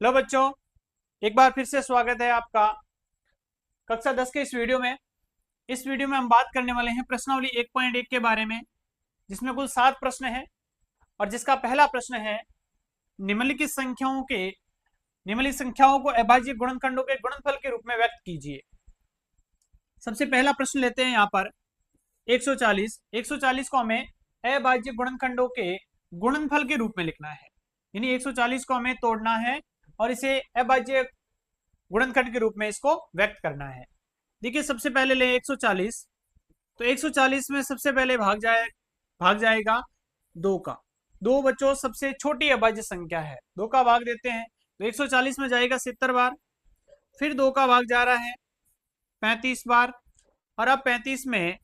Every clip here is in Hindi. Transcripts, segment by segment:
हेलो बच्चों, एक बार फिर से स्वागत है आपका कक्षा 10 के इस वीडियो में। इस वीडियो में हम बात करने वाले हैं प्रश्नावली 1.1 के बारे में, जिसमें कुल 7 प्रश्न हैं और जिसका पहला प्रश्न है निम्नलिखित संख्याओं को अभाज्य गुणनखंडों के गुणनफल के रूप में व्यक्त कीजिए। सबसे पहला प्रश्न लेते हैं यहाँ पर 140। 140 को हमें अभाज्य गुणनखंडों के गुणनफल के रूप में लिखना है, यानी 140 को हमें तोड़ना है और इसे अभाज्य गुणनखंड के रूप में इसको व्यक्त करना है। देखिए, सबसे पहले ले 140, तो 140 में सबसे पहले भाग जाएगा 2 का। 2 बच्चों सबसे छोटी अभाज्य संख्या है, 2 का भाग देते हैं तो 140 में जाएगा 70 बार। फिर 2 का भाग जा रहा है 35 बार, और अब 35 में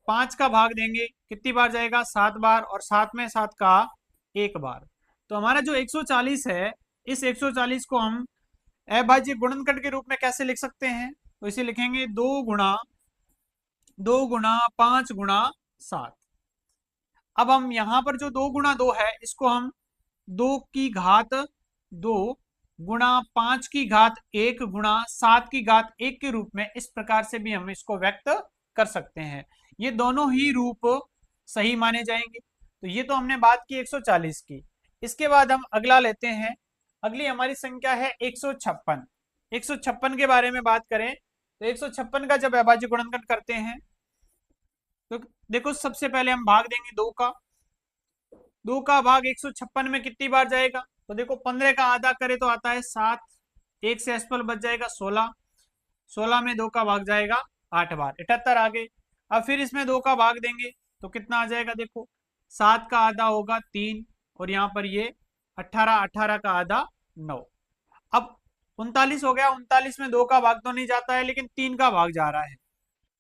5 का भाग देंगे, कितनी बार जाएगा 7 बार, और 7 में 7 का 1 बार। तो हमारा जो 140 है, इस 140 को हम अभाज्य गुणनखंड के रूप में कैसे लिख सकते हैं? तो इसे लिखेंगे 2 गुणा 5 गुणा 7। अब हम यहां पर जो 2 गुणा 2 है, इसको हम 2 की घात 2 गुणा 5 की घात 1 गुणा 7 की घात 1 के रूप में इस प्रकार से भी हम इसको व्यक्त कर सकते हैं। ये दोनों ही रूप सही माने जाएंगे। तो ये तो हमने बात की 140 की। इसके बाद हम अगला लेते हैं। अगली हमारी संख्या है 156। 156 के बारे में बात करें तो 156 का जब अभाज्य गुणनखंड करते हैं तो देखो, सबसे पहले हम भाग देंगे 2 का। 2 का भाग 156 में कितनी बार जाएगा? तो देखो, 15 का आधा करे तो आता है 7, 1 से एसपल बच जाएगा 16। 16 में 2 का भाग जाएगा 8 बार, 78 आ गए। अब फिर इसमें 2 का भाग देंगे तो कितना आ जाएगा? देखो, 7 का आधा होगा 3, और यहाँ पर ये 18, 18 का आधा 9। अब 39 हो गया। 39 में 2 का भाग तो नहीं जाता है, लेकिन 3 का भाग जा रहा है।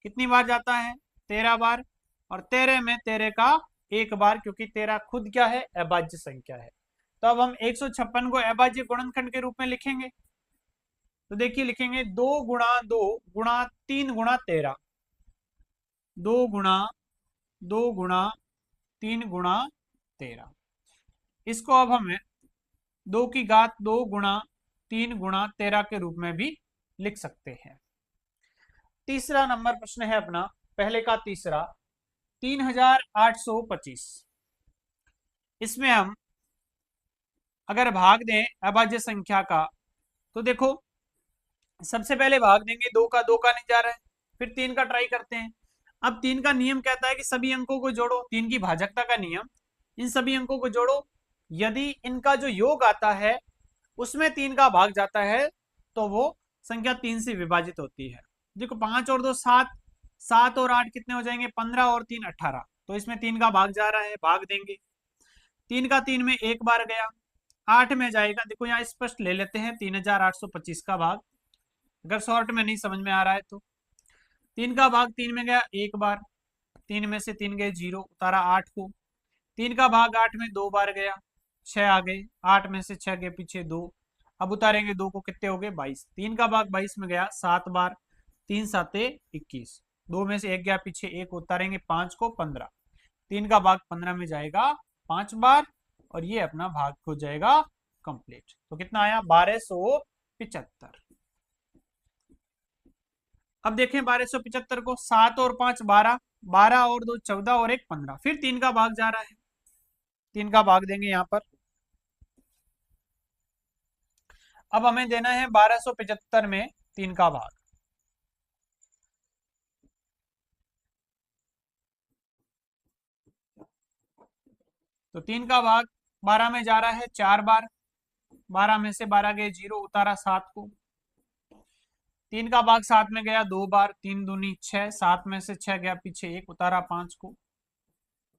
कितनी बार जाता है? 13 बार, और 13 में 13 का 1 बार, क्योंकि 13 खुद क्या है? अभाज्य संख्या है। तो अब हम 156 को अभाज्य गुणनखंड के रूप में लिखेंगे। तो देखिए, लिखेंगे 2 गुणा 2 गुणा 3 गुणा 13। 2 गुणा 2 गुणा 3 गुणा 13। इसको अब हमें 2 की घात 2 गुणा 3 गुणा 13 के रूप में भी लिख सकते हैं। तीसरा नंबर प्रश्न है अपना, पहले का तीसरा, 3825। इसमें हम अगर भाग दें अभाज्य संख्या का, तो देखो, सबसे पहले भाग देंगे 2 का। 2 का नहीं जा रहा है, फिर 3 का ट्राई करते हैं। अब 3 का नियम कहता है कि सभी अंकों को जोड़ो, 3 की भाजकता का नियम, इन सभी अंकों को जोड़ो। यदि इनका जो योग आता है उसमें 3 का भाग जाता है तो वो संख्या 3 से विभाजित होती है। देखो, 5 और 2 7, 7 और 8 कितने हो जाएंगे? 15 और 3 18। तो इसमें 3 का भाग जा रहा है, भाग देंगे। 3 का 3 में 1 बार गया, 8 में जाएगा। देखो, यहाँ स्पष्ट ले लेते हैं 3825 का भाग, अगर शॉर्ट में नहीं समझ में आ रहा है तो। 3 का भाग 3 में गया 1 बार, 3 में से 3 गए 0, उतारा 8 को। 3 का भाग 8 में 2 बार गया, 6 आ गए। 8 में से 6 के पीछे 2, अब उतारेंगे 2 को, कितने हो गए? 22। 3 का भाग 22 में गया 7 बार, 3 साते 21। 2 में से 1 गया पीछे, 1 उतारेंगे 5 को, 15। 3 का भाग 15 में जाएगा 5 बार, और ये अपना भाग हो जाएगा कंप्लीट। तो कितना आया? 1275। अब देखें 1275 को, 7 और 5 12, 12 और 2 14, और 1 15। फिर 3 का भाग जा रहा है, 3 का भाग देंगे यहाँ पर। अब हमें देना है 1275 में 3 का भाग। तो 3 का भाग 12 में जा रहा है 4 बार, 12 में से 12 गए 0, उतारा 7 को। 3 का भाग 7 में गया 2 बार, 3 दूनी 6, 7 में से 6 गया पीछे 1, उतारा 5 को।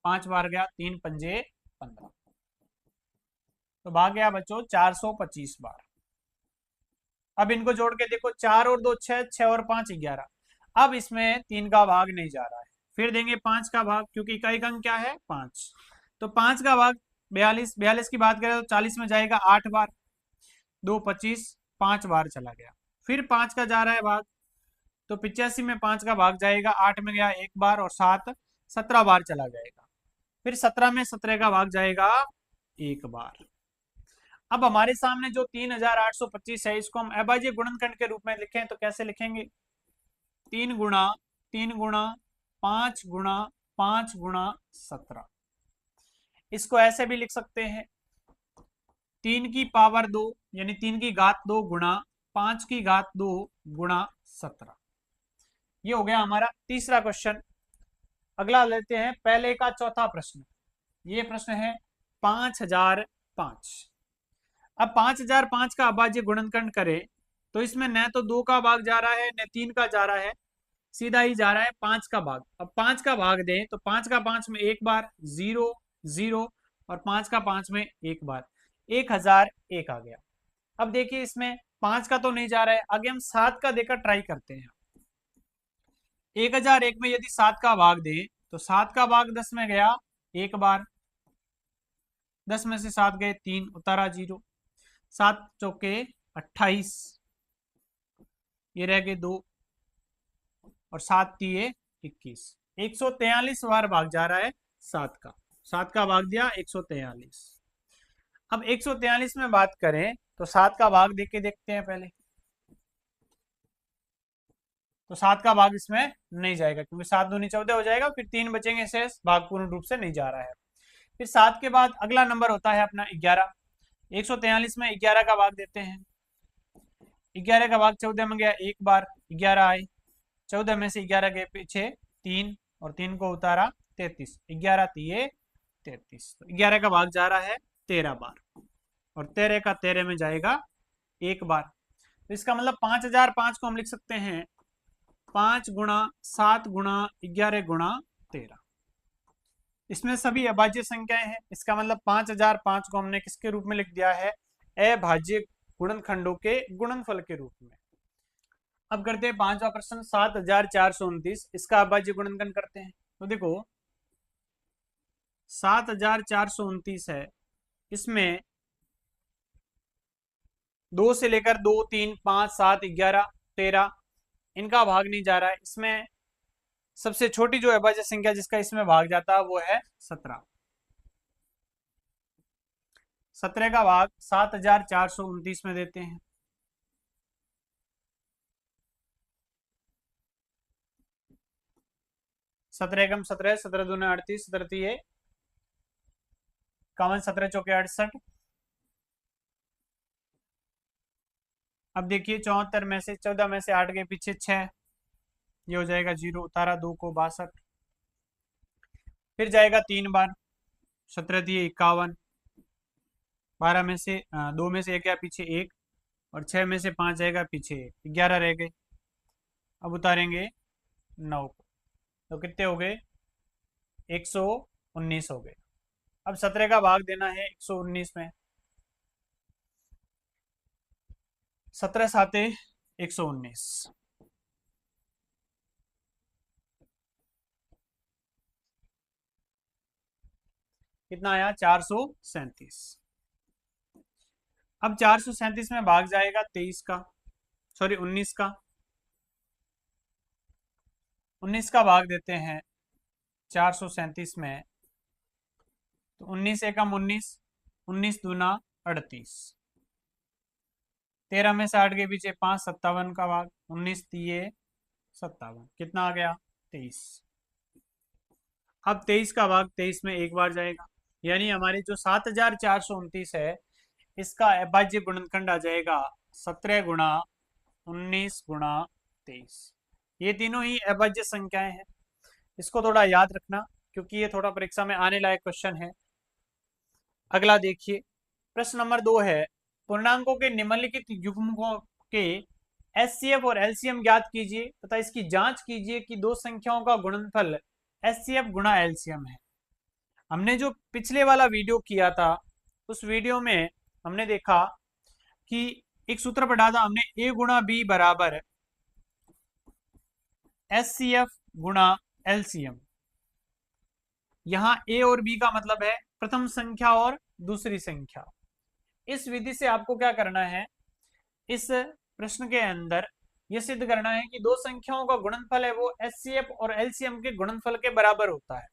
5 बार गया, 3 पंजे 15। तो भाग गया बच्चों 425 बार। अब इनको जोड़ के देखो, 4 और 2 6, 6 और 5 11। अब इसमें 3 का भाग नहीं जा रहा है, फिर देंगे 5 का भाग, क्योंकि इकाई का अंक क्या है? 5। तो 5 का भाग 42, 42 की बात करें तो 40 में जाएगा 8 बार, 2 25, 5 बार चला गया। फिर 5 का जा रहा है भाग, तो 85 में 5 का भाग जाएगा, 8 में गया 1 बार, और 7 17 बार चला जाएगा। फिर 17 में 17 का भाग जाएगा 1 बार। अब हमारे सामने जो 3825 है इसको हम अभाज्य गुणनखंड के रूप में लिखें तो कैसे लिखेंगे? 3 गुणा 5 गुणा 17। इसको ऐसे भी लिख सकते हैं 3 की पावर 2 यानी 3 की घात 2 गुणा 5 की घात 2 गुणा 17। ये हो गया हमारा तीसरा क्वेश्चन। अगला लेते हैं पहले का चौथा प्रश्न। ये प्रश्न है 5005। अब 5005 का अभाज्य गुणनखंड करें तो इसमें न तो 2 का भाग जा रहा है न 3 का जा रहा है, सीधा ही जा रहा है 5 का भाग। अब 5 का भाग दें तो 5 का 5 में एक बार 0 0 और 5 का 5 में एक बार 1001 आ गया। अब देखिए इसमें 5 का तो नहीं जा रहा है, आगे हम 7 का देकर ट्राई करते हैं। 1001 में यदि 7 का भाग दें तो 7 का भाग 10 में गया एक बार, 10 में से 7 गए 3, उतारा 0, 7 चौके 28, ये रह गए 2 और 7 तिये 21। 143 बार भाग जा रहा है 7 का। 7 का भाग दिया 143। अब 143 में बात करें तो 7 का भाग देख के देखते हैं पहले। तो 7 का भाग इसमें नहीं जाएगा क्योंकि 7 दूनी 14 हो जाएगा, फिर 3 बचेंगे शेष, भाग पूर्ण रूप से नहीं जा रहा है। फिर 7 के बाद अगला नंबर होता है अपना 11। 143 में 11 का भाग देते हैं। 11 का भाग 14 में गया एक बार, 11 आए, 14 में से 11 के पीछे 3 और 3 को उतारा 33, 11 तिये 33। तो 11 का भाग जा रहा है 13 बार और 13 का 13 में जाएगा एक बार। तो इसका मतलब 5005 को हम लिख सकते हैं 5 गुणा 7 गुणा 11 गुणा 13। इसमें सभी अभाज्य संख्याएं हैं। इसका मतलब 5005 को हमने किसके रूप में लिख दिया है? अभाज्य गुणनखंडों के गुणनफल के रूप में। अब करते हैं पांचवा प्रश्न 7429। इसका अभाज्य गुणनखंड करते हैं। तो देखो 7429 है, इसमें 2 से लेकर 2 3 5 7 11 13 इनका भाग नहीं जा रहा है। इसमें सबसे छोटी जो अभाज्य संख्या जिसका इसमें भाग जाता है वो है 17। 17 का भाग 7429 में देते हैं। सत्रह एकम 17, 17 दूने 38, 17 तिये 51, 17 चौके 68। अब देखिए 74 में से 14 में से 8 के पीछे 6, ये हो जाएगा 0, उतारा 2 को 62। फिर जाएगा 3 बार, 17 दिए 51, 12 में से 2 में से 1 गया पीछे 1 और 6 में से 5 जाएगा पीछे 1, 11 रह गए। अब उतारेंगे 9 को, तो कितने हो गए? 119 हो गए। अब 17 का भाग देना है 119 में। 17 साते 119, कितना आया? 437। अब 437 में भाग जाएगा 23 का, सॉरी 19 का। 19 का भाग देते हैं 437 में, तो 19 एकम 19, 19 दूना 38, 13 में से 8 के पीछे 5, 57 का भाग, 19 तिये 57, कितना आ गया? 23। अब 23 का भाग 23 में एक बार जाएगा, यानी हमारी जो 7429 है इसका अभाज्य गुणनखंड आ जाएगा 17 गुणा 19 गुणा 23। ये तीनों ही अभाज्य संख्याएं हैं। इसको थोड़ा याद रखना क्योंकि ये थोड़ा परीक्षा में आने लायक क्वेश्चन है। अगला देखिए प्रश्न नंबर 2 है, पूर्णांकों के निम्नलिखित युग्मकों के एचसीएफ और एलसीएम ज्ञात कीजिए तथा इसकी जांच कीजिए कि दो संख्याओं का गुणनफल एचसीएफ गुणा एलसीएम है। हमने जो पिछले वाला वीडियो किया था उस वीडियो में हमने देखा कि एक सूत्र पढ़ा था हमने, ए गुणा बी बराबर एचसीएफ गुणा एलसीएम। यहां ए और बी का मतलब है प्रथम संख्या और दूसरी संख्या। इस विधि से आपको क्या करना है, इस प्रश्न के अंदर यह सिद्ध करना है कि दो संख्याओं का गुणनफल है वो एचसीएफ और एलसीएम के गुणनफल के बराबर होता है।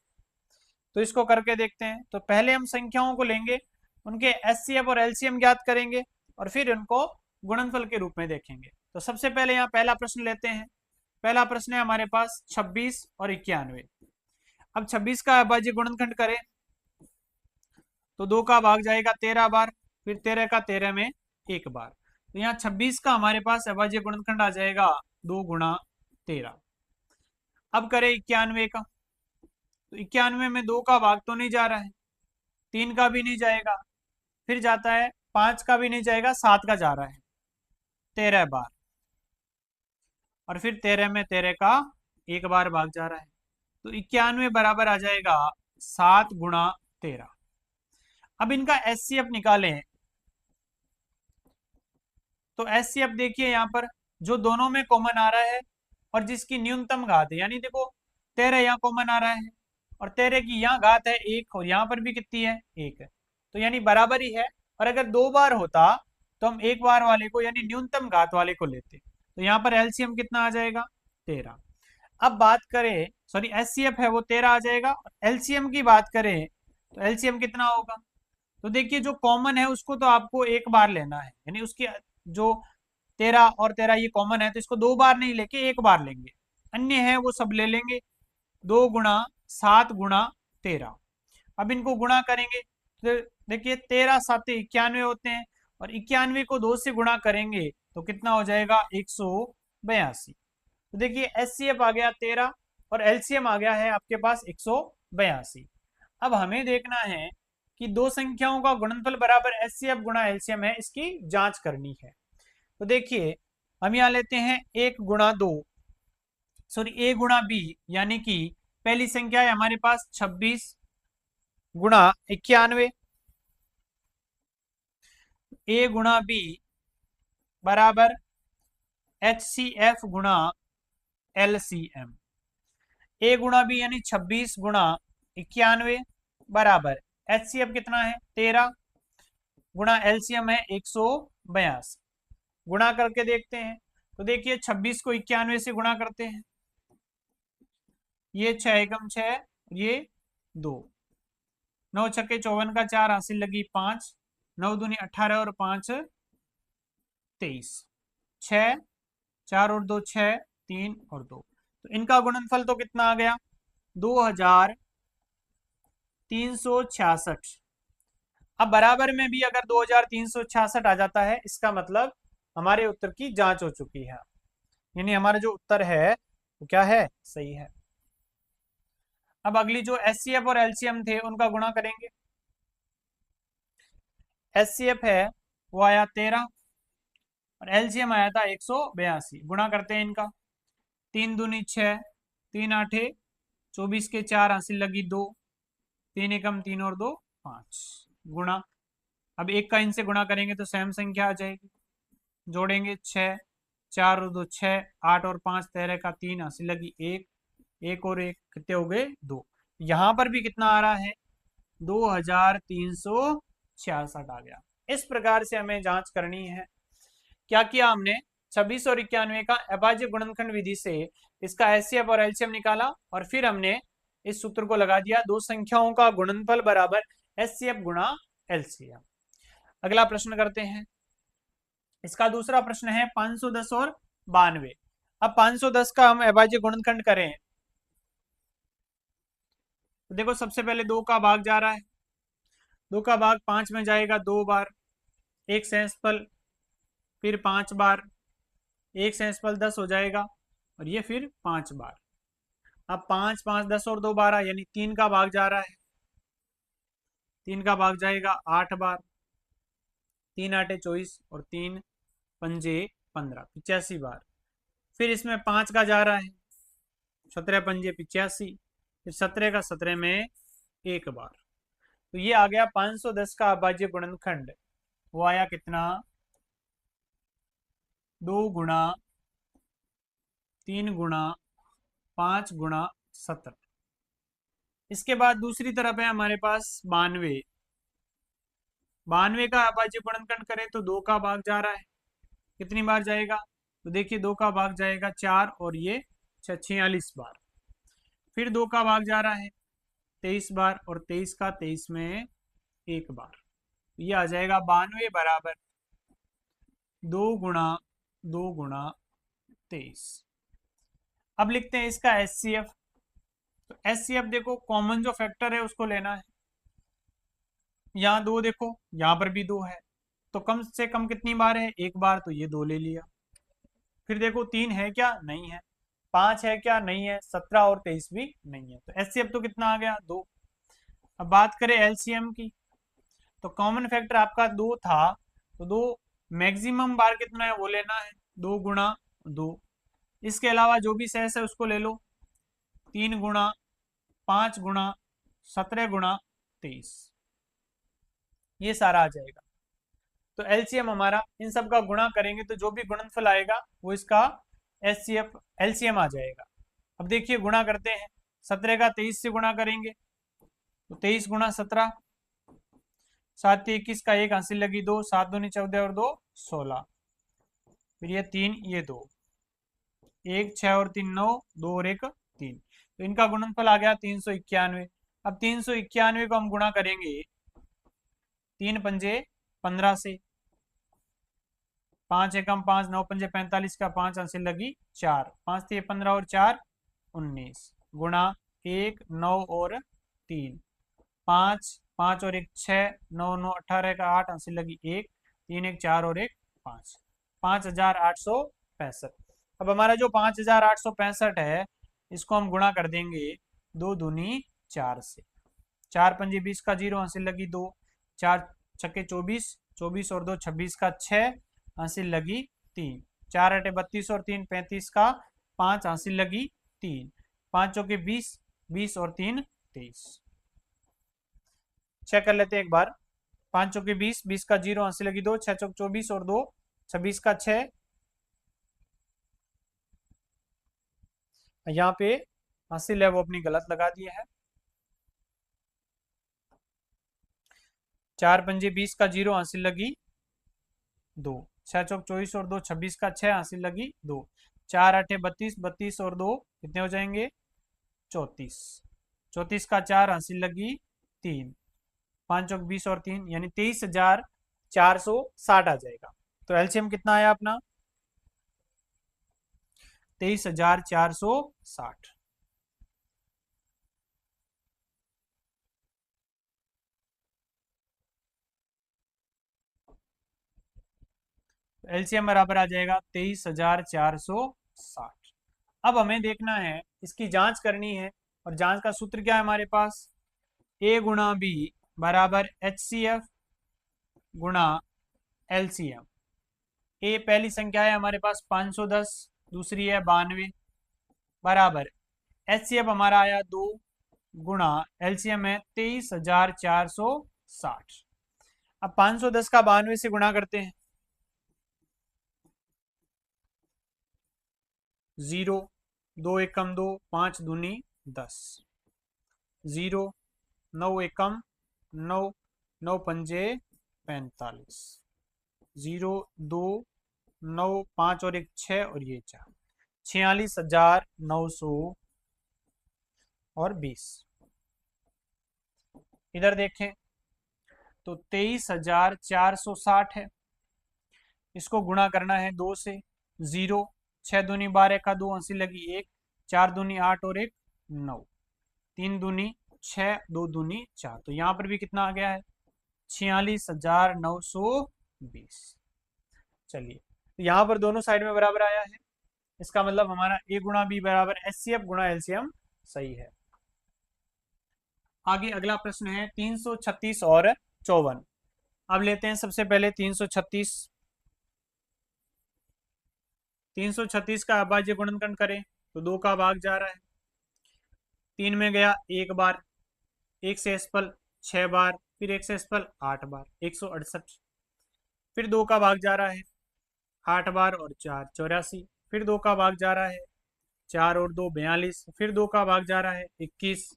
तो इसको करके देखते हैं। तो पहले हम संख्याओं को लेंगे, उनके एचसीएफ और एलसीएम ज्ञात करेंगे और फिर उनको गुणनफल के रूप में देखेंगे। तो सबसे पहले यहाँ पहला प्रश्न लेते हैं। पहला प्रश्न है हमारे पास 26 और 91। अब 26 का अभाज्य गुणनखंड करें तो 2 का भाग जाएगा 13 बार, फिर 13 का 13 में 1 बार। तो यहाँ 26 का हमारे पास अभाज्य गुणनखंड आ जाएगा 2 गुणा 13। अब करें 91 का, तो 91 में 2 का भाग तो नहीं जा रहा है, 3 का भी नहीं जाएगा, फिर जाता है 5 का भी नहीं जाएगा, 7 का जा रहा है 13 बार, और फिर 13 में 13 का 1 बार भाग जा रहा है। तो 91 बराबर आ जाएगा 7 गुणा 13। अब इनका एचसीएफ निकालें तो एचसीएफ देखिए यहाँ पर जो दोनों में कॉमन आ रहा है और जिसकी न्यूनतम घात है, यानी देखो 13 यहाँ कॉमन आ रहा है और 13 की यहाँ घात है 1 और यहाँ पर भी कितनी है 1 है, तो यानी बराबर ही है। और अगर 2 बार होता तो हम 1 बार वाले को यानी न्यूनतम घात वाले को लेते, तो यहाँ पर एलसीएम कितना आ जाएगा 13। अब बात करें, सॉरी एचसीएफ है वो 13 आ जाएगा, एलसीएम की बात करें तो एलसीएम कितना होगा, तो देखिए जो कॉमन है उसको तो आपको 1 बार लेना है, यानी उसकी जो 13 और 13 ये कॉमन है तो इसको 2 बार नहीं लेके 1 बार लेंगे, अन्य है वो सब ले लेंगे। 2 गुणा 7 गुणा 13। अब इनको गुणा करेंगे तो देखिए 13 7 91 होते हैं और 91 को 2 से गुणा करेंगे तो कितना हो जाएगा 182। तो देखिए एचसीएफ आ गया 13 और एलसीएम आ गया है आपके पास 182। अब हमें देखना है कि दो संख्याओं का गुणनफल बराबर एचसीएफ गुणा एलसीएम है, इसकी जांच करनी है। तो देखिए हम यहाँ लेते हैं 1 गुणा 2, सॉरी ए गुणा बी, यानी कि पहली संख्या है हमारे पास 26 गुणा 91, ए गुणा बी बराबर एचसीएफ गुणा एलसीएम। ए गुणा बी यानी 26 गुणा 91 बराबर एचसीएफ कितना है 13 गुणा एलसीएम है 182। गुणा करके देखते हैं तो देखिए 26 को 91 से गुणा करते हैं, ये 6 एकम 6, ये 2, 9 छक्के 54 का 4 हासिल लगी 5, 9 दूनी 18 और 5 23, 6 4 और 2 6, 3 और 2, तो इनका गुणनफल तो कितना आ गया 2366। अब बराबर में भी अगर 2366 आ जाता है इसका मतलब हमारे उत्तर की जांच हो चुकी है, यानी हमारा जो उत्तर है वो क्या है सही है। अब अगली जो एचसीएफ और एलसीएम थे उनका गुणा करेंगे। एचसीएफ है वो आया 13 और एलसीएम आया था 182। गुणा करते हैं इनका, 3 दूनी 6, 3 आठे 24 के 4 हासिल लगी 2, 3 एकम 3 और 2 5 गुणा। अब एक का इनसे गुणा करेंगे तो सेम संख्या आ जाएगी, जोड़ेंगे 6 4 और 2 6, 8 और 5 13 का 3 हासिल लगी 1, 1 और 1 कितने हो गए 2। यहाँ पर भी कितना आ रहा है 2366 आ गया। इस प्रकार से हमें जांच करनी है। क्या किया हमने 26 और 91 का अभाज्य गुणनखंड विधि से इसका एचसीएफ और एलसीएम निकाला और फिर हमने इस सूत्र को लगा दिया, दो संख्याओं का गुणनफल बराबर एचसीएफ गुणा एलसीएम। अगला प्रश्न करते हैं, इसका दूसरा प्रश्न है 510 और 92। अब 510 का हम अभाज्य गुणनखंड करें तो देखो सबसे पहले 2 का भाग जा रहा है, 2 का भाग 5 में जाएगा 2 बार, 1 सेंसफल फिर 5 बार, 1 सेंसफल 10 हो जाएगा और ये फिर 5 बार। अब 5 5 10 और 2 12 यानी 3 का भाग जा रहा है, 3 का भाग जाएगा 8 बार, 3 आठे 24 और 3 पंजे 15 85 बार। फिर इसमें 5 का जा रहा है, 17 पंजे 85, फिर 17 का 17 में 1 बार। तो ये आ गया 510 का अभाज्य गुणनखंड, वो आया कितना 2 गुणा 3 गुणा 5 गुणा 17। इसके बाद दूसरी तरफ है हमारे पास 92। 92 का अभाज्य गुणनखंड करें तो 2 का भाग जा रहा है, कितनी बार जाएगा तो देखिए 2 का भाग जाएगा 4 और ये 46 बार। फिर 2 का भाग जा रहा है 23 बार और 23 का 23 में 1 बार। ये आ जाएगा 92 बराबर 2 गुणा 23। अब लिखते हैं इसका एचसीएफ। तो एचसीएफ देखो, कॉमन जो फैक्टर है उसको लेना है। यहाँ 2 देखो, यहाँ पर भी 2 है, तो कम से कम कितनी बार है, एक बार, तो ये 2 ले लिया। फिर देखो 3 है क्या, नहीं है। 5 है क्या, नहीं है। 17 और 23 भी नहीं है। तो एचसीएफ तो कितना आ गया, 2। अब बात करें एलसीएम की, तो कॉमन फैक्टर आपका 2 था, तो 2 मैक्सिमम बार कितना है वो लेना है, 2 गुणा 2। इसके अलावा जो भी शेष है उसको ले लो, 3 गुणा 5 गुणा 17 गुणा 23, ये सारा आ जाएगा। तो एलसीएम हमारा इन सब का गुणा करेंगे तो जो भी गुणनफल आएगा वो इसका एचसीएफ एलसीएम आ जाएगा। अब देखिए गुणा करते हैं, 17 का 23 से गुणा करेंगे तो 23 गुणा 17, 7 21 का 1 हासिल लगी 2, 7 दूनी 14 और 2 16, फिर ये 3 ये 2, 1 6 और 3 9, 2 और 1 3, तो इनका गुणनफल आ गया 391। अब 391 को हम गुणा करेंगे 3 पंजे 15 से, 5 एकम 5, 9 पंजे 45 का 5 हासिल लगी 4, 5 3 15 और 4 19, गुणा 1 9 और 3, 5 5 और 1 6, 9 9 18 का 8 हासिल लगी 1, 3 1 4 और 1 5, 5865। अब हमारा जो 5865 है इसको हम गुणा कर देंगे 2 दूनी 4 से, 4 पंजे 20 का 0 हासिल लगी 2, 4 छक्के 24, 24 और 2 26 का 6 हासिल लगी 3, 4 अटे 32 और 3 35 का 5 हासिल लगी 3, 5 चौके 20, 20 और 3 23। चेक कर लेते हैं एक बार, 5 चौके 20, 20 का 0 हासिल लगी 2, 6 चौक 24 और 2 26 का 6, यहाँ पे हासिल है वो अपनी गलत लगा दिया है। 4 पंजे 20 का 0 हासिल लगी 2, 6 चौक 24 और 2 26 का 6 हासिल लगी 2, 4 आठे 32, 32 और 2 कितने हो जाएंगे 34, 34 का 4 हासिल लगी 3, 5 चौक 20 और 3 यानी 23,460 आ जाएगा। तो एलसीएम कितना आया अपना 23,460। एलसीएम बराबर आ जाएगा 23,460। अब हमें देखना है, इसकी जांच करनी है, और जांच का सूत्र क्या है हमारे पास, ए गुणा बी बराबर एच सी एफ गुणा एलसीएम। ए पहली संख्या है हमारे पास 510, दूसरी है 92, बराबर एच सी एफ हमारा आया 2, गुणा एलसीएम है 23,460। अब 510 का 92 से गुणा करते हैं, 0 2 एकम 2, 5 दूनी 10, 0 9 एकम 9, 9 पंजे 45, 0 2 9 5 और 1 6 और ये 4, 46,900 और 20। इधर देखें तो 23,460 है, इसको गुणा करना है 2 से, 0 6 दूनी 12 का 2 हासिल लगी 1, 4 दूनी 8 और 1 9, 3 दूनी 6, 2 दूनी 4, तो यहाँ पर भी कितना आ गया है 46,920। चलिए, तो यहाँ पर दोनों साइड में बराबर आया है, इसका मतलब हमारा ए गुणा बी बराबर एच सी एफ गुणा एलसीएम सही है। आगे अगला प्रश्न है 336 और 54। अब लेते हैं सबसे पहले 336। 336 का अभाज्य गुणनखंड करें तो 2 का भाग जा रहा है, 3 में गया 1 बार, 1 से एसपल 6 बार, फिर 1 से एसपल 8 बार, 168, फिर 2 का भाग जा रहा है 8 बार और 4 84, फिर 2 का भाग जा रहा है 4 और 2 42, फिर 2 का भाग जा रहा है 21,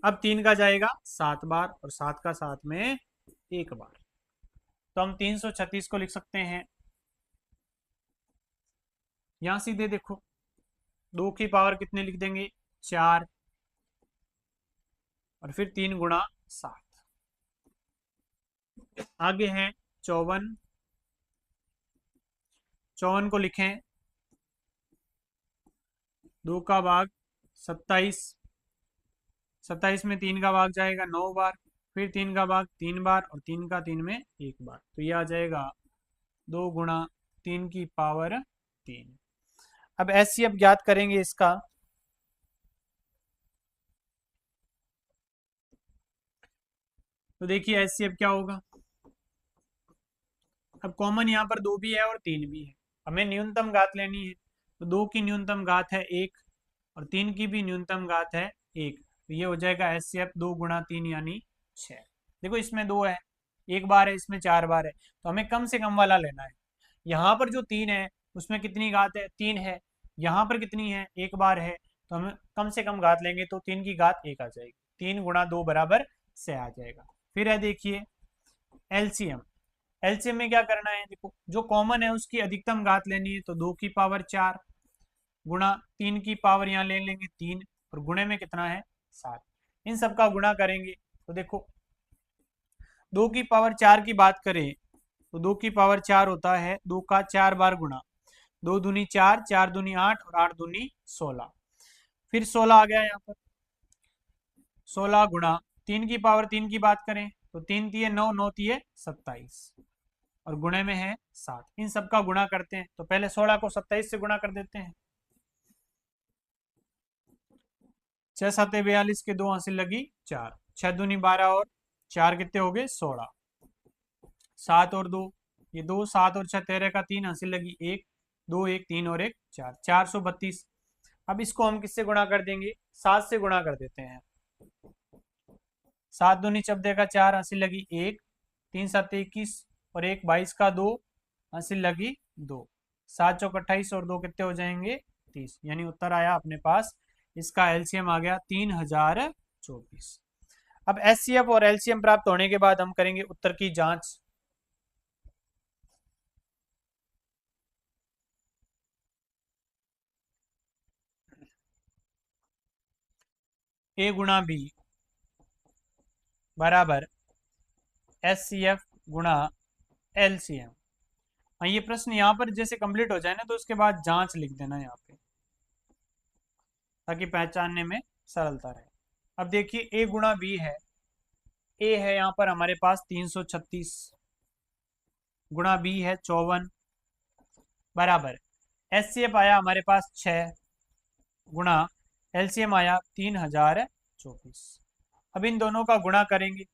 अब 3 का जाएगा 7 बार और 7 का 7 में 1 बार। तो हम 336 को लिख सकते हैं, यहां सीधे देखो 2 की पावर कितने लिख देंगे 4, और फिर 3 गुणा 7, आगे है 54, 54 को लिखें 2 का भाग 27, 27 में 3 का भाग जाएगा 9 बार, फिर 3 का भाग 3 बार और 3 का 3 में 1 बार, तो ये आ जाएगा 2 गुणा 3 की पावर 3। अब एचसीएफ ज्ञात करेंगे इसका। तो देखिए एचसीएफ क्या होगा। अब कॉमन यहाँ पर 2 भी है और 3 भी है, हमें न्यूनतम घात लेनी है। तो 2 की न्यूनतम घात है 1 और 3 की भी न्यूनतम घात है 1, तो ये हो जाएगा एचसीएफ 2 गुणा 3 यानी 6। देखो इसमें 2 है, 1 बार है, इसमें 4 बार है, तो हमें कम से कम वाला लेना है। यहाँ पर जो 3 है उसमें कितनी घात है, 3 है। यहाँ पर कितनी है, 1 बार है, तो हम कम से कम घात लेंगे तो 3 की घात 1 आ जाएगी, 3 गुणा 2 बराबर 6 आ जाएगा। फिर है देखिए एलसीएम। एलसीएम में क्या करना है, देखो जो कॉमन है उसकी अधिकतम घात लेनी है, तो 2 की पावर 4 गुणा 3 की पावर यहाँ ले लेंगे 3 और गुणे में कितना है 7, इन सब का गुणा करेंगे। तो देखो 2 की पावर 4 की बात करें तो 2 की पावर 4 होता है 2 का 4 बार गुणा, 2 दूनी 4, 4 दूनी 8 और 8 दूनी 16, फिर 16 आ गया यहाँ पर। 16 गुणा 3 की पावर 3 की बात करें तो 3 तिये 9, 9 तिये 27 और गुणे में है 7, इन सब का गुणा करते हैं। तो पहले 16 को 27 से गुणा कर देते हैं, 6 7 42 के 2 हासिल लगी 4, 6 दूनी 12 और 4 कितने हो गए 16, 7 और 2 ये 2, 7 और 6 13 का 3 हासिल लगी 1, 2 1 3 और 1 4, 432। अब इसको हम किससे गुणा कर देंगे, 7 से गुणा कर देते हैं। 7 दूनी 14 का 4 हासिल लगी 1, 3 7 21 और 1 22 का 2 हासिल लगी 2, 7 चौक 28 और 2 कितने हो जाएंगे 30, यानी उत्तर आया अपने पास, इसका एलसीएम आ गया 3024। अब एचसीएफ और एलसीएम प्राप्त होने के बाद हम करेंगे उत्तर की जांच। ए गुणा बी बराबर एचसीएफ गुणा एलसीएम। ये प्रश्न यहाँ पर जैसे कंप्लीट हो जाए ना तो उसके बाद जांच लिख देना यहाँ पे, ताकि पहचानने में सरलता रहे। अब देखिए ए गुणा बी है, ए है यहाँ पर हमारे पास 336 गुणा बी है 54 बराबर एचसीएफ आया हमारे पास 6 गुणा एलसीएम आया 3024। अब इन दोनों का गुणा करेंगे।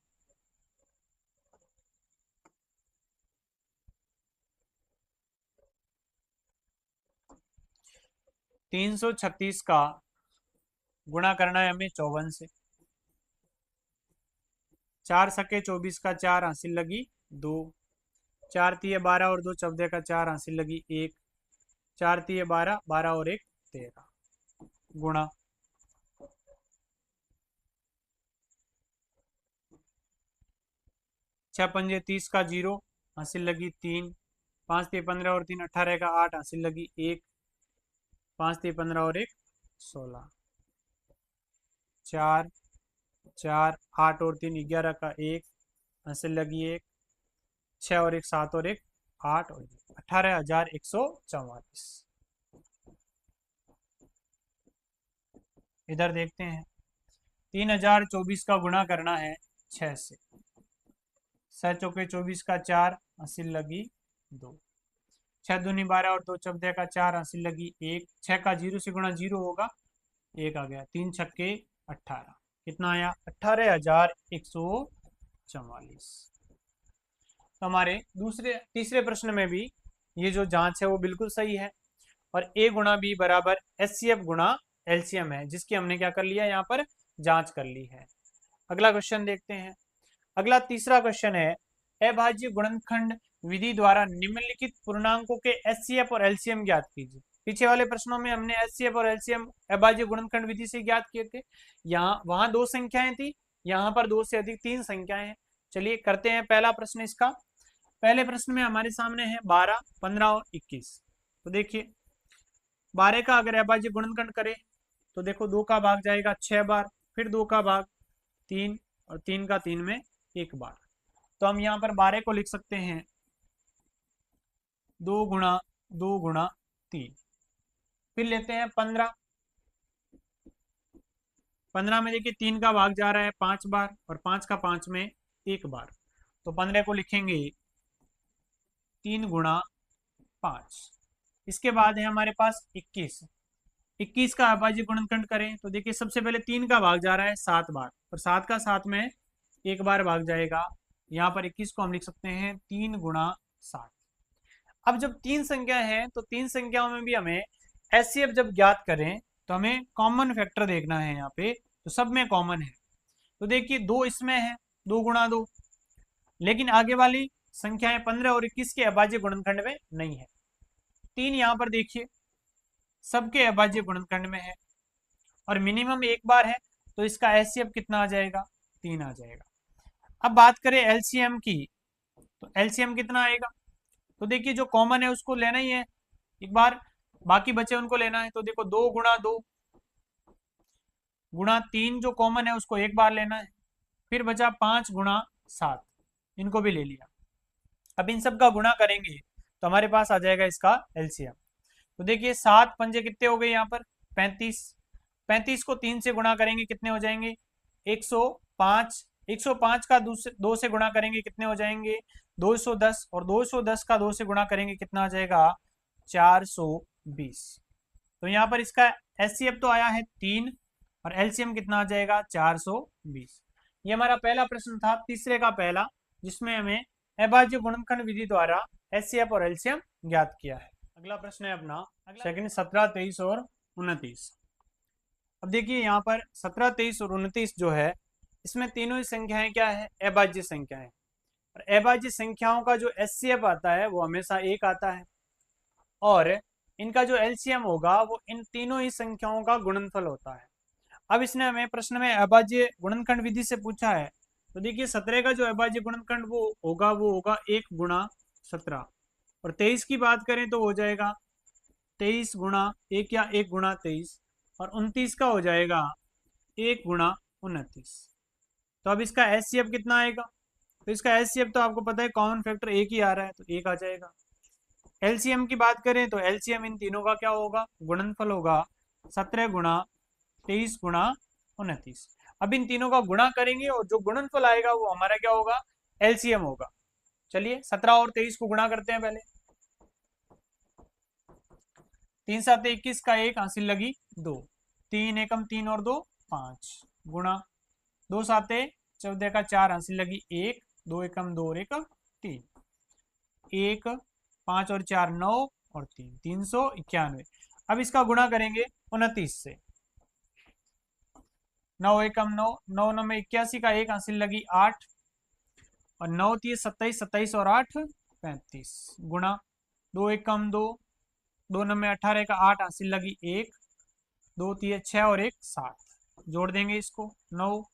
336 का गुणा करना है हमें 54 से, 4 सके 24 का 4 हासिल लगी 2, 4 तिये 12 और 2 14 का 4 हासिल लगी 1, 4 तिये 12, 12 और 1 13 गुणा 6 पंजे 30 का 0 हासिल लगी 3, 5 तिये 15 और 3 18 का 8 हासिल लगी 1, 5 तिये 15 और 1 16, 4 4 8 और 3 11 का 1 हासिल लगी 1, 6 और 1 7 और 1 8 और 18,144। इधर देखते हैं 3024 का गुणा करना है 6 से, 6 चौके 24 का 4 हासिल लगी 2, 6 दूनी 12 और 2 14 का 4 हासिल लगी 1, 6 का 0 से गुणा 0 होगा 1 आ गया, 3 छक्के 18, कितना आया 18,144। तो हमारे तीसरे प्रश्न में भी ये जो जांच है वो बिल्कुल सही है, और ए गुणा बी बराबर एचसीएफ गुणा एलसीएम है, जिसकी हमने क्या कर लिया यहाँ पर जांच कर ली है। अगला क्वेश्चन देखते हैं। अगला तीसरा क्वेश्चन है, अभाज्य गुणनखंड विधि द्वारा निम्नलिखित पूर्णांकों के एचसीएफ और एलसीएम ज्ञात कीजिए। पीछे वाले प्रश्नों में हमने एचसीएफ और एलसीएम अभाज्य गुणनखंड विधि से ज्ञात किए थे, यहाँ वहां 2 संख्याएं थी, यहाँ पर 2 से अधिक 3 संख्याएं हैं। चलिए करते हैं पहला प्रश्न इसका। पहले प्रश्न में हमारे सामने है 12, 15 और 21। तो देखिए 12 का अगर अभाज्य गुणनखंड करें तो देखो 2 का भाग जाएगा 6 बार, फिर 2 का भाग 3 और 3 का 3 में 1 बार। तो हम यहाँ पर 12 को लिख सकते हैं 2 गुणा 2 गुणा 3। फिर लेते हैं 15। 15 में देखिए 3 का भाग जा रहा है 5 बार और 5 का 5 में 1 बार, तो 15 को लिखेंगे 3 गुणा 5। इसके बाद है हमारे पास 21। 21 का अभाज्य गुणनखंड करें तो देखिए सबसे पहले 3 का भाग जा रहा है 7 बार और 7 का 7 में 1 बार भाग जाएगा। यहाँ पर 21 को हम लिख सकते हैं 3 गुणा 7। अब जब 3 संख्या है तो 3 संख्याओं में भी हमें एचसीएफ जब ज्ञात करें तो हमें कॉमन फैक्टर देखना है। यहाँ पे तो सब में कॉमन है, तो देखिए 2 इसमें है 2 गुणा 2, लेकिन आगे वाली संख्याएं 15 और 21 के अभाज्य गुणनखंड में नहीं है। 3 यहाँ पर देखिए सबके अभाज्य गुणनखंड में है और मिनिमम 1 बार है, तो इसका एचसीएफ कितना आ जाएगा 3 आ जाएगा। अब बात करें एलसीएम की, तो एलसीएम कितना आएगा, तो देखिए जो कॉमन है उसको लेना ही है एक बार, बाकी बचे उनको लेना है। तो देखो 2 गुणा 2 गुणा 3 जो कॉमन है उसको एक बार लेना है, फिर बचा 5 गुणा 7, इनको भी ले लिया। अब इन सब का गुणा करेंगे तो हमारे पास आ जाएगा इसका एलसीएम। तो देखिए 7 पंजे कितने हो गए यहाँ पर 35। 35 को 3 से गुणा करेंगे कितने हो जाएंगे 105। 105 का 2 से गुणा करेंगे कितने हो जाएंगे 210 और 210 का 2 से गुणा करेंगे कितना आ जाएगा 420। तो यहाँ पर इसका एचसीएफ तो आया है 3 और एलसीएम कितना आ जाएगा 420। ये हमारा पहला प्रश्न था, तीसरे का पहला, जिसमें हमें अभाज्य गुणनखंड विधि द्वारा एचसीएफ और एलसीएम ज्ञात किया है। अगला प्रश्न है अपना सेकंड 17, 23 और 29। अब देखिए यहाँ पर 17, 23 और 29 जो है इसमें तीनों ही संख्याएं क्या है अभाज्य संख्याएं, और अभाज्य संख्याओं का जो एचसीएफ आता है वो हमेशा 1 आता है और इनका जो एलसीएम होगा वो इन तीनों ही संख्याओं का गुणनफल होता है। अब इसने हमें प्रश्न में अभाज्य गुणनखंड विधि से पूछा है, तो देखिए 17 का जो अभाज्य गुणनखंड वो होगा 1 गुणा 17 और 23 की बात करें तो हो जाएगा 23 गुणा 1 या 1 गुणा 23 और 29 का हो जाएगा 1 गुणा 29। तो अब इसका एचसीएफ कितना आएगा, तो इसका एचसीएफ तो आपको पता है कॉमन फैक्टर 1 ही आ रहा है तो 1 आ जाएगा। एलसीएम की बात करें तो एलसीएम इन तीनों का क्या होगा गुणनफल होगा 17 गुणा 23 गुणा 29। अब इन तीनों का गुणा करेंगे और जो गुणनफल आएगा वो हमारा क्या होगा एलसीएम होगा। चलिए 17 और 23 को गुणा करते हैं पहले। 3 7 21 का 1 हासिल लगी 2, 3 एकम 3 और 2 5 गुणा 2 7 14 का 4 हासिल लगी 1, 2 एकम 2 और 1 3, 1 5 और 4 9 और 3 391। अब इसका गुणा करेंगे 29 से, 9 एकम 9, 9 9 में 81 का 1 हासिल लगी 8 और 9 30 27 27 और 8 35 गुणा 2 एकम 2, 2 9 में 18 का 8 हासिल लगी 1, 2 3 6 और 1 7, जोड़ देंगे इसको 9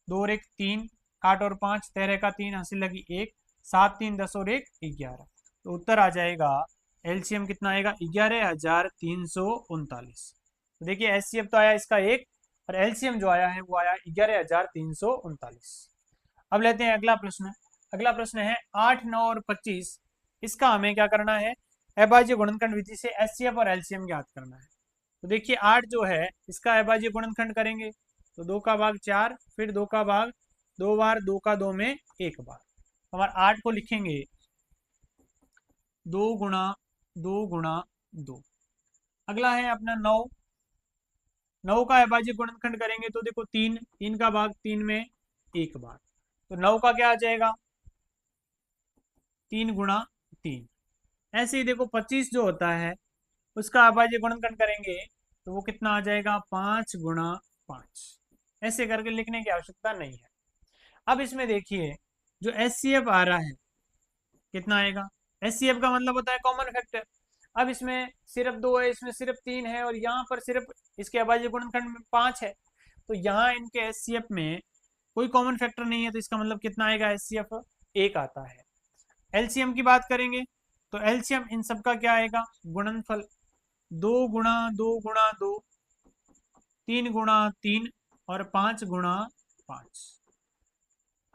2 और 1 3, 8 और 5 13 का 3 हासिल लगी 1, 7 3 10 और 1 11। तो उत्तर आ जाएगा एलसीएम कितना आएगा 11,339। तो देखिए एचसीएफ तो आया इसका 1 और एलसीएम जो आया है वो आया 11,339। अब लेते हैं अगला प्रश्न। अगला प्रश्न है 8 9 और 25। इसका हमें क्या करना है अभाज्य गुणनखंड विधि से एचसीएफ और एलसीएम ज्ञात करना है। तो देखिए 8 जो है इसका अभाज्य गुणनखंड करेंगे तो 2 का भाग 4, फिर 2 का भाग 2 बार, 2 का 2 में 1 बार। हमारे 8 को लिखेंगे 2 गुणा 2 गुणा 2। अगला है अपना 9। 9 का अभाज्य गुणनखंड करेंगे तो देखो 3, 3 का भाग 3 में 1 बार, तो 9 का क्या आ जाएगा 3 गुणा 3। ऐसे ही देखो 25 जो होता है उसका अभाज्य गुणनखंड करेंगे तो वो कितना आ जाएगा 5 गुणा 5। ऐसे करके लिखने की आवश्यकता नहीं है। अब इसमें देखिए जो एचसीएफ आ रहा है कितना आएगा, एचसीएफ का मतलब होता है कॉमन फैक्टर। अब इसमें सिर्फ 2 है, इसमें सिर्फ 3 है और यहाँ पर सिर्फ इसके अभाज्य गुणनखंड में 5 है, तो यहाँ इनके एचसीएफ में कोई कॉमन फैक्टर नहीं है, तो इसका मतलब कितना आएगा एचसीएफ 1 आता है। एलसीएम की बात करेंगे तो एलसीएम इन सब का क्या आएगा गुणनफल 2 गुणा 2 गुणा 2, 3 गुणा 3 और 5 गुणा 5।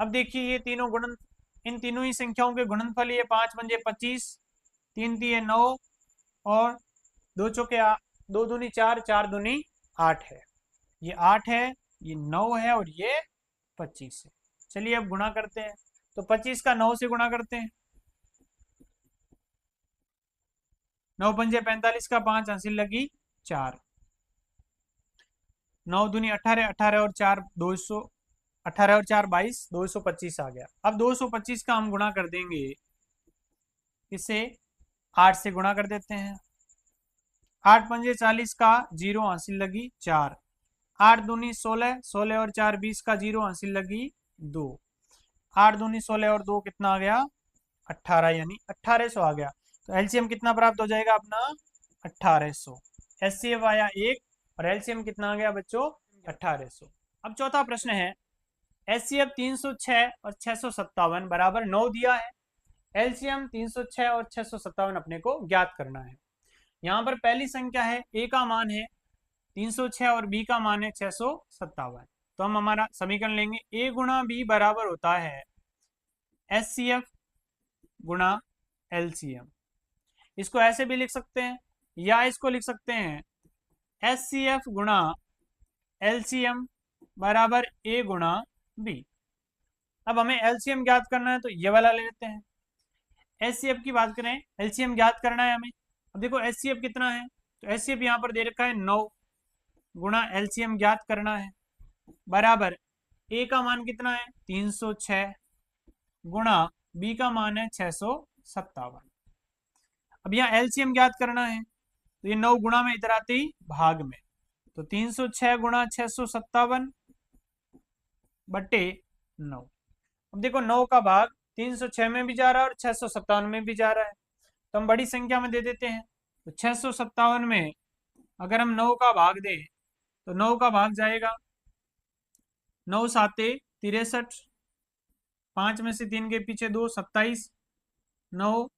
अब देखिए ये तीनों गुणन इन तीनों ही संख्याओं के गुणनफल ये 5 पंजे 25, 3 तिये 9 और 2 चौके 2 दूनी 4, 4 दूनी 8 है। ये 8 है, ये 9 है और ये 25 है। चलिए अब गुणा करते हैं। तो 25 का 9 से गुणा करते हैं। 9 पंजे 45 का 5 हासिल लगी 4, 9 दूनी 18, 18 और 4 200, 18 और 4 22, 225 आ गया। अब 225 का हम गुणा कर देंगे, इसे 8 से गुणा कर देते हैं। 8 पंजे 40 का 0 हासिल लगी 4, 8 दूनी 16, 16 और 4 20 का 0 हासिल लगी 2, 8 दूनी 16 और 2 कितना आ गया 18, यानी 1800 आ गया। तो एलसीएम कितना प्राप्त हो जाएगा अपना 1800। एचसीएफ आया 1 और एलसीएम कितना आ गया बच्चों 1800। अब चौथा प्रश्न है, एचसीएफ 306 और 657 बराबर 9 दिया है। एलसीएम 306 और 657 अपने को ज्ञात करना है। यहाँ पर पहली संख्या है, ए का मान है 306 और बी का मान है 657। तो हम हमारा समीकरण लेंगे, ए गुणा बी बराबर होता है एचसीएफ गुणा एलसीएम। इसको ऐसे भी लिख सकते हैं या इसको लिख सकते हैं एचसीएफ गुणा एलसीएम बराबर ए गुणा बी। अब हमें एलसीएम ज्ञात करना है तो ये वाला ले लेते हैं। एचसीएफ की बात करें, एलसीएम ज्ञात करना है हमें। अब देखो एचसीएफ कितना है, तो एचसीएफ यहाँ पर दे रखा है 9 गुणा एलसीएम ज्ञात करना है बराबर ए का मान कितना है 306 गुणा बी का मान है 657। अब यहाँ एलसीएम ज्ञात करना है तो ये 9 गुणा में इधर आते ही भाग में, तो 306 गुणा 657 बटे 9। अब देखो 9 का भाग 306 में भी जा रहा है और 657 में भी जा रहा है, तो हम बड़ी संख्या में दे देते हैं। तो 657 में अगर हम 9 का भाग दें तो 9 का भाग जाएगा 9 साते 63, 5 में से 3 के पीछे 2 27, 9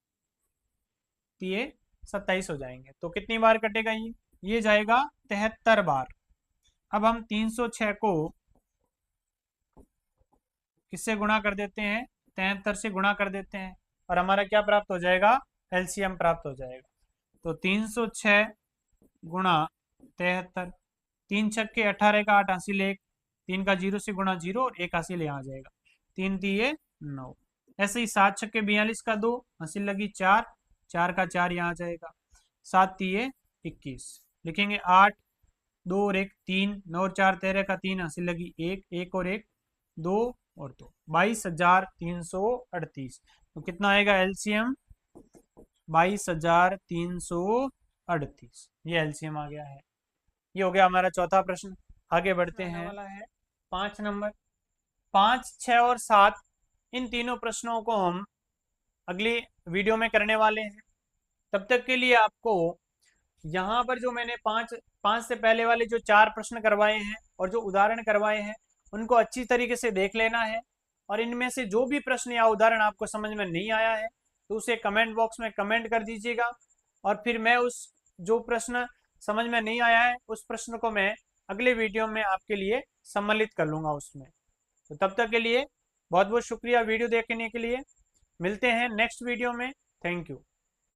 तिये 27 हो जाएंगे। तो कितनी बार कटेगा ये जाएगा 73 बार। अब हम 306 को किससे गुणा कर देते हैं 73 से गुणा कर देते हैं और हमारा क्या प्राप्त हो जाएगा एलसीएम प्राप्त हो जाएगा। तो 306 गुणा 73, 3 छक्के 18 का 8 हासिल 1, 3 का 0 से गुणा 0 और 1 हासिल यहाँ आ जाएगा, 3 तिये 9। ऐसे ही 7 छक्के 42 का 2 हासिल लगी 4, 4 का 4 यहाँ आ जाएगा, 7 तिये 21। लिखेंगे 8 2 और 1 3, 9 और 4 13 का 3 हासिल लगी 1, 1 और 1 2 और 2, 22,338। तो कितना आएगा एलसीएम 22,338। ये एलसीएम आ गया है। ये हो गया हमारा चौथा प्रश्न। आगे बढ़ते हैं, वाला है 5 नंबर। 5, 6 और 7 इन तीनों प्रश्नों को हम अगली वीडियो में करने वाले हैं। तब तक के लिए आपको यहाँ पर जो मैंने पांच से पहले वाले जो 4 प्रश्न करवाए हैं और जो उदाहरण करवाए हैं उनको अच्छी तरीके से देख लेना है। और इनमें से जो भी प्रश्न या उदाहरण आपको समझ में नहीं आया है तो उसे कमेंट बॉक्स में कमेंट कर दीजिएगा और फिर मैं उस जो प्रश्न समझ में नहीं आया है उस प्रश्न को मैं अगले वीडियो में आपके लिए सम्मिलित कर लूँगा उसमें। तो तब तक के लिए बहुत बहुत शुक्रिया वीडियो देखने के लिए। मिलते हैं नेक्स्ट वीडियो में। Thank you.